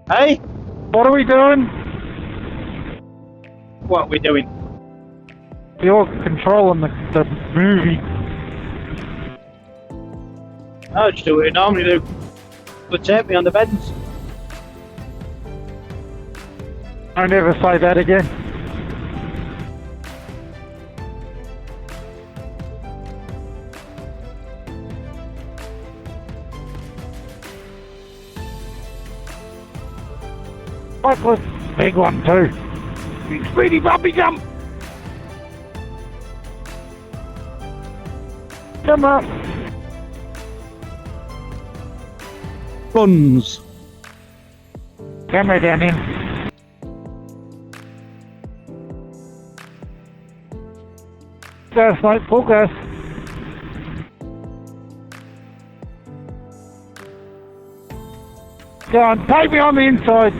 Hey? What are we doing? What are we doing? You're controlling the movie. I just do what we normally do. Protect me on the bends. Don't ever say that again. Cyclist, big one too. Big speedy bumpy jump. Come up. Buns. Camera down in. Gas, mate, full gas. Go on, take me on the inside.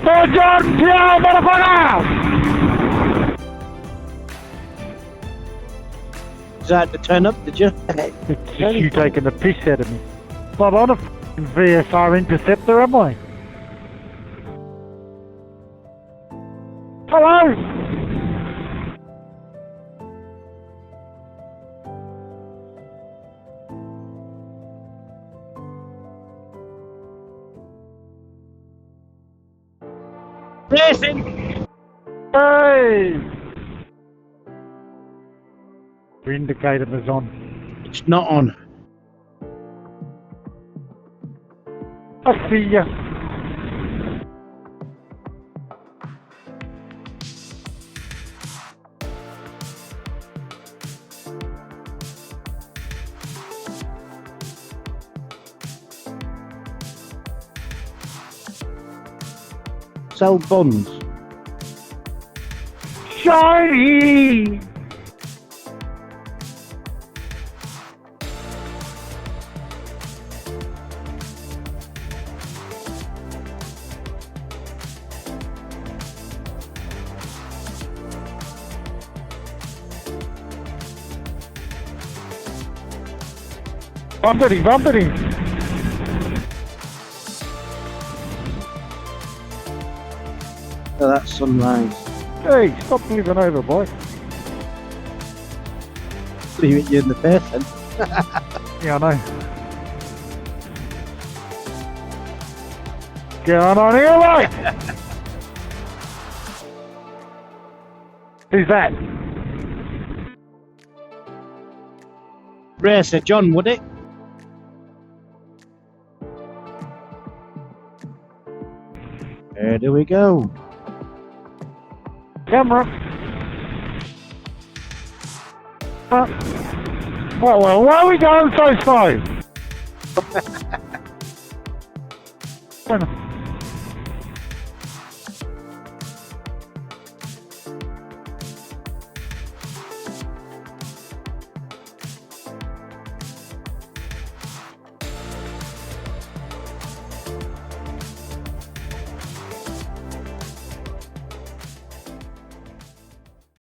Sergeant, yeah, motherfucker! Is that to turn up, did you? It's just you taking the piss out of me. Not on a VSR interceptor, am I? Hello? Racing! Hey! The indicator is on. It's not on. I see ya. Sell buns. Shiny! Bumpity, bumpity! Oh, that's sunrise. Hey, stop moving over, boy. Leave it you in the face then. Yeah, I know. Get on here, mate! Who's that? Racer John, would it? Where do we go? Camera. Well, why are we going so slow?